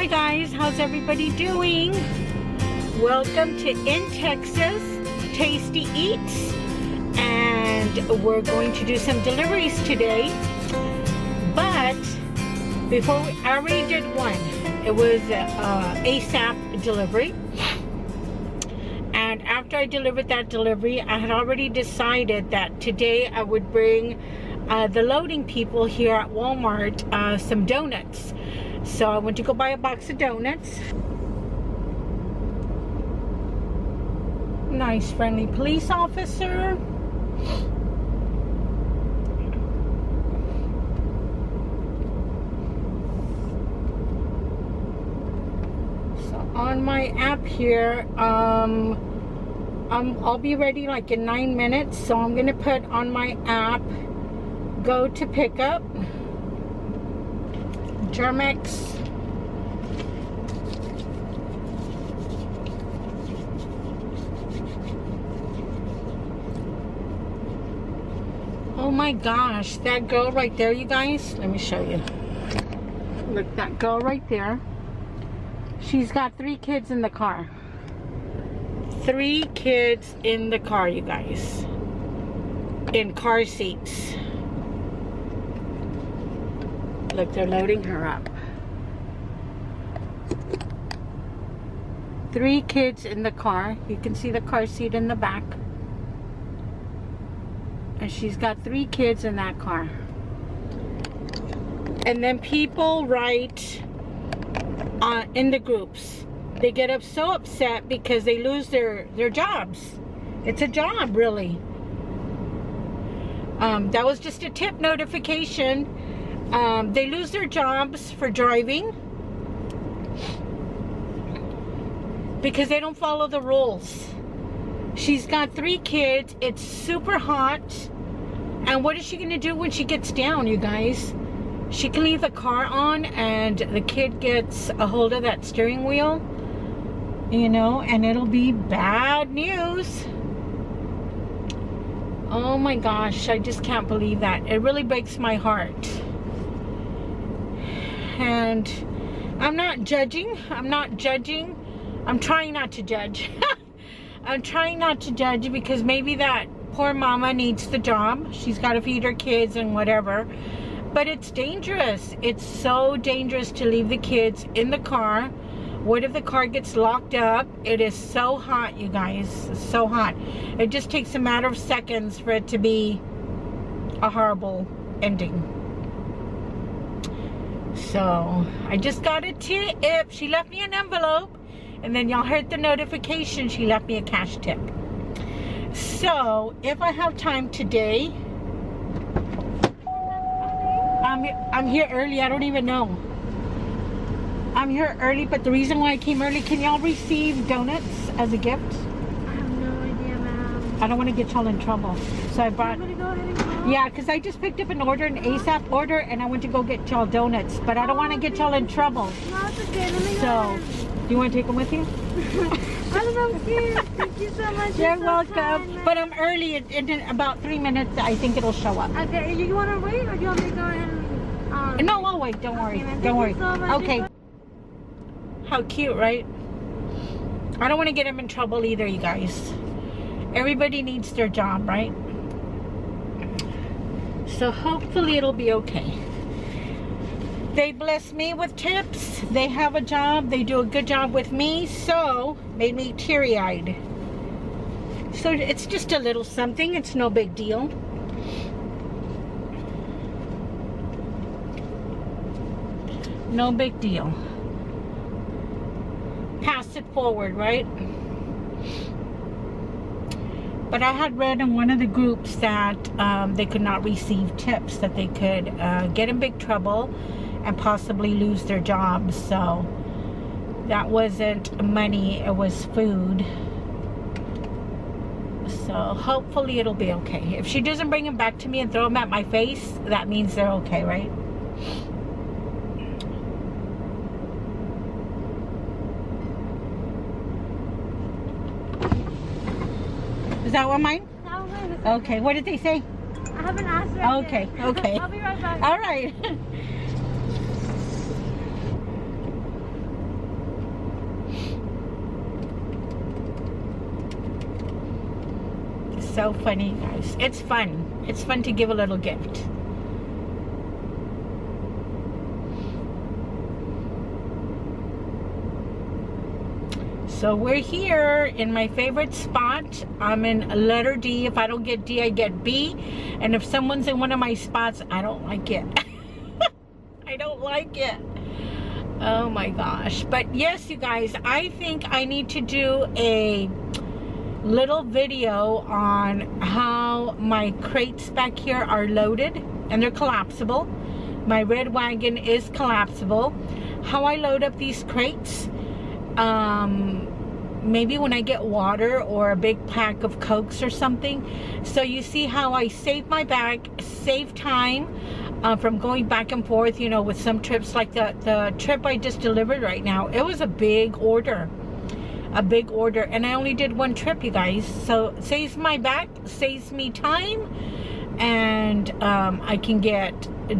Hi guys, how's everybody doing? Welcome to In Texas Tasty Eats, and we're going to do some deliveries today. But before I already did one. It was ASAP delivery, and after I delivered that delivery, I had already decided that today I would bring the loading people here at Walmart some donuts. So I went to go buy a box of donuts. Nice friendly police officer. So on my app here, I'll be ready like in 9 minutes. So I'm gonna put on my app, go to pickup, Germex. Oh my gosh, that girl right there, you guys. Let me show you. Look, that girl right there. She's got 3 kids in the car. 3 kids in the car, you guys. In car seats. Look, they're loading her up. 3 kids in the car. You can see the car seat in the back. And she's got 3 kids in that car. And then people write in the groups. They get so upset because they lose their jobs. It's a job, really. That was just a tip notification. They lose their jobs for driving because they don't follow the rules. She's got 3 kids. It's super hot. And what is she going to do when she gets down, you guys? She can leave the car on and the kid gets a hold of that steering wheel, you know, and it'll be bad news. Oh my gosh, I just can't believe that. It really breaks my heart. And I'm not judging. I'm trying not to judge. I'm trying not to judge because maybe that poor mama needs the job. She's got to feed her kids and whatever. But it's dangerous. It's so dangerous to leave the kids in the car. What if the car gets locked up? It is so hot, you guys. It's so hot. It just takes a matter of seconds for it to be a horrible ending. So I just got a tip. She left me an envelope, and then y'all heard the notification. She left me a cash tip. So if I have time today, I'm here early. I don't even know. I'm here early, but the reason why I came early, can y'all receive donuts as a gift? I have no idea, ma'am. I don't want to get y'all in trouble. So I brought... I'm gonna go ahead and go. Yeah, because I just picked up an order, an ASAP order, and I went to go get y'all donuts. But I don't want to get y'all in trouble. No, it's okay. Let me go So, ahead. do you want to take them with you? I love you. Thank you so much. You're so welcome. kind, But I'm early. In about 3 minutes, I think it'll show up. okay, you want to wait, or do you want me to go ahead and... No, I'll wait. Don't worry. man, Don't worry. thank you so much. Okay. How cute, right? I don't want to get him in trouble either, you guys. Everybody needs their job, right? So hopefully it'll be okay. They bless me with tips. They have a job. They do a good job with me. So, made me teary-eyed. So it's just a little something. It's no big deal. No big deal. Pass it forward, right? But I had read in one of the groups that they could not receive tips, that they could get in big trouble and possibly lose their jobs. So that wasn't money, it was food. So hopefully it'll be okay. If she doesn't bring them back to me and throw them at my face, that means they're okay, right? Is that one mine? That was mine. Okay, what did they say? I haven't asked her. Okay, okay. I'll be right back. All right. so funny, guys. It's fun. It's fun to give a little gift. So we're here in my favorite spot. I'm in letter D. If I don't get D, I get B. And if someone's in one of my spots, I don't like it. I don't like it. Oh my gosh. But yes, you guys, I think I need to do a little video on how my crates back here are loaded, and they're collapsible. My red wagon is collapsible. How I load up these crates. Maybe when I get water or a big pack of Cokes or something. So you see how I save my bag, save time from going back and forth, you know, with some trips. Like the trip I just delivered right now, it was a big order. And I only did one trip, you guys. So it saves my back, saves me time, and I can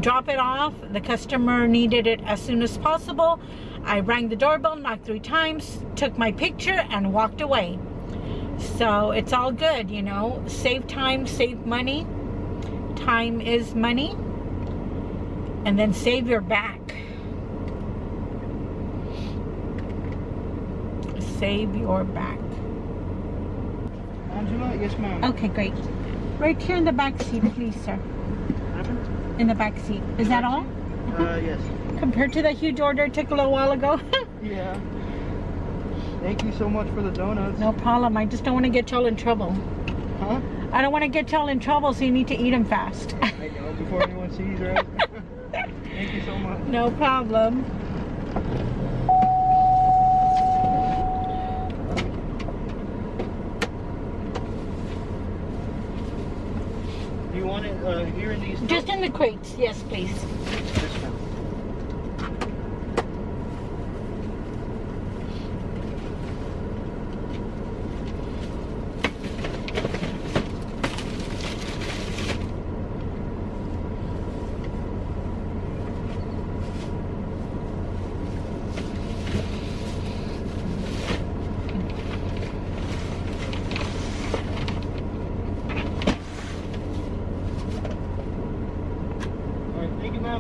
drop it off. The customer needed it as soon as possible. I rang the doorbell, knocked 3 times, took my picture, and walked away. So it's all good, you know. Save time, save money. Time is money. And then save your back. Save your back. Angela? Yes, ma'am. Okay, great. Right here in the back seat, please, sir. In the back seat. Is that all? Yes. Compared to the huge order I took a little while ago. Yeah. Thank you so much for the donuts. No problem. I just don't want to get y'all in trouble. Huh? I don't want to get y'all in trouble, so you need to eat them fast. I know, before anyone sees, right? Thank you so much. No problem. Do you want it here in these? Just in the crates. Yes, please. Yes, ma'am.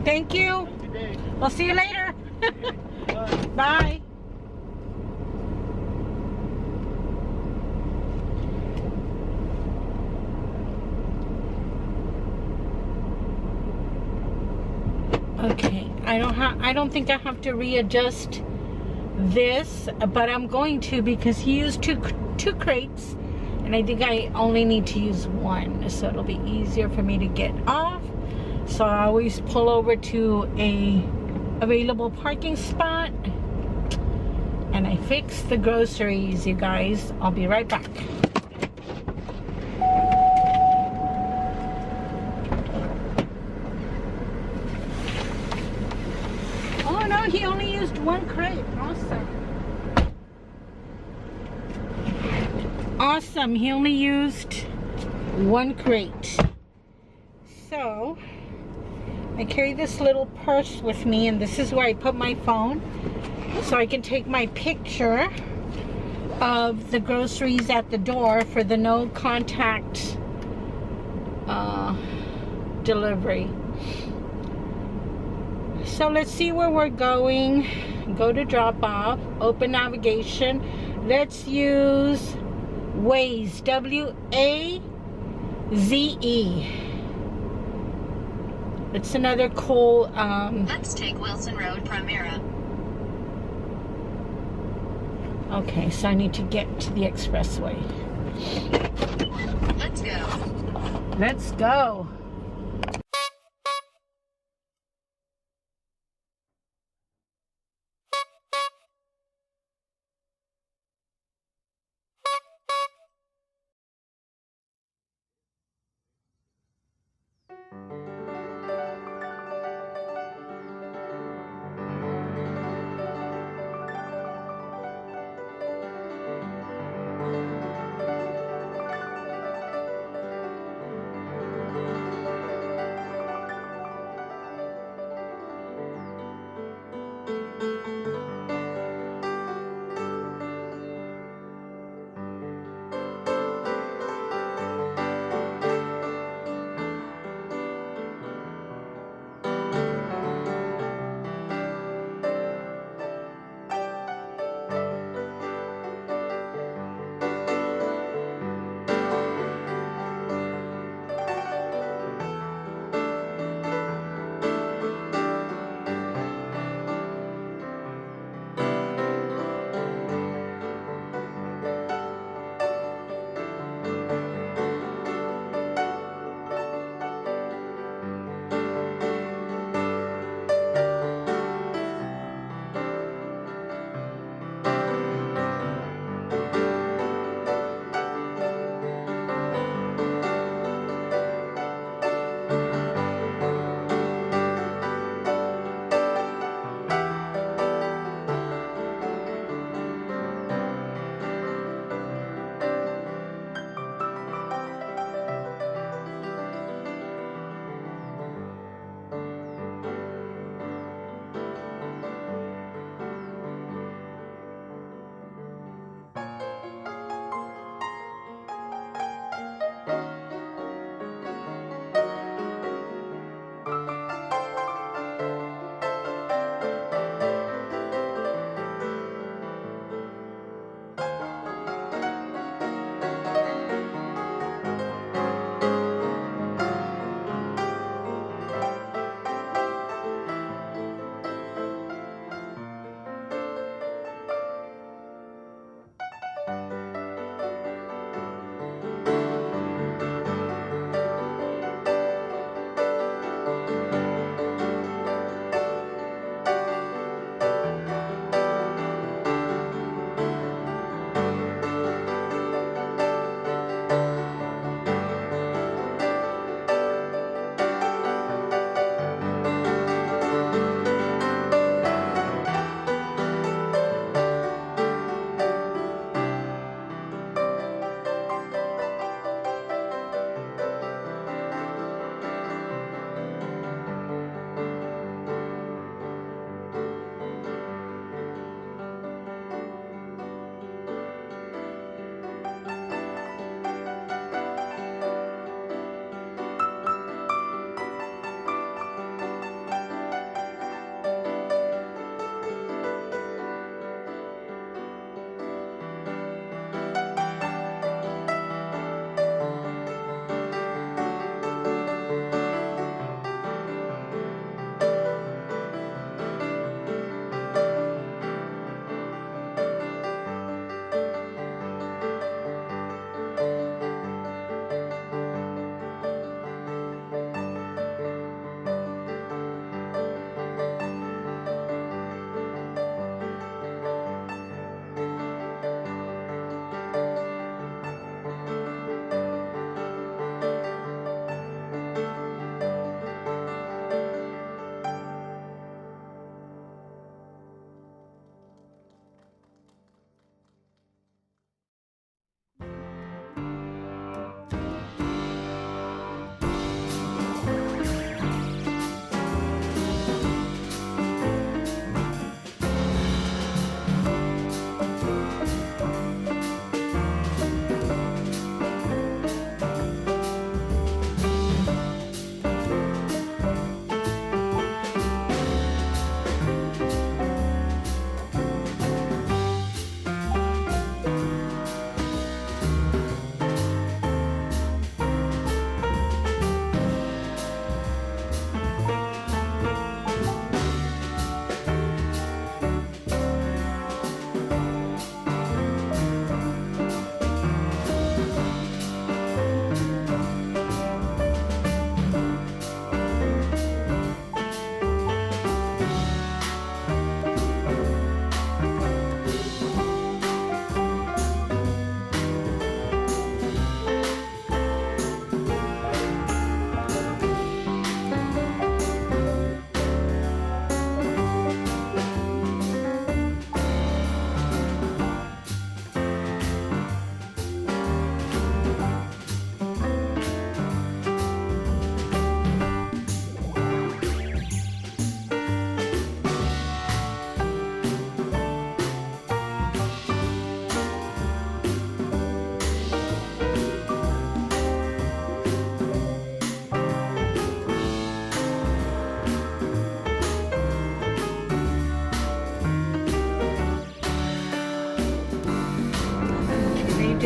Thank you. Have a good day. We'll see you later. Bye. Bye. Okay, I don't think I have to readjust this, but I'm going to, because he used two crates, and I think I only need to use one, so it'll be easier for me to get off. So I always pull over to a available parking spot, and I fix the groceries, you guys. I'll be right back. Oh no, he only used one crate. Awesome. Awesome, he only used one crate. So I carry this little purse with me, and this is where I put my phone, so I can take my picture of the groceries at the door for the no contact delivery. So let's see where we're going. Go to drop off, open navigation. Let's use Waze, W-A-Z-E. It's another cool, Let's take Wilson Road, Primera. Okay, so I need to get to the expressway. Let's go. Let's go.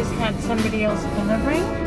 just had somebody else delivering.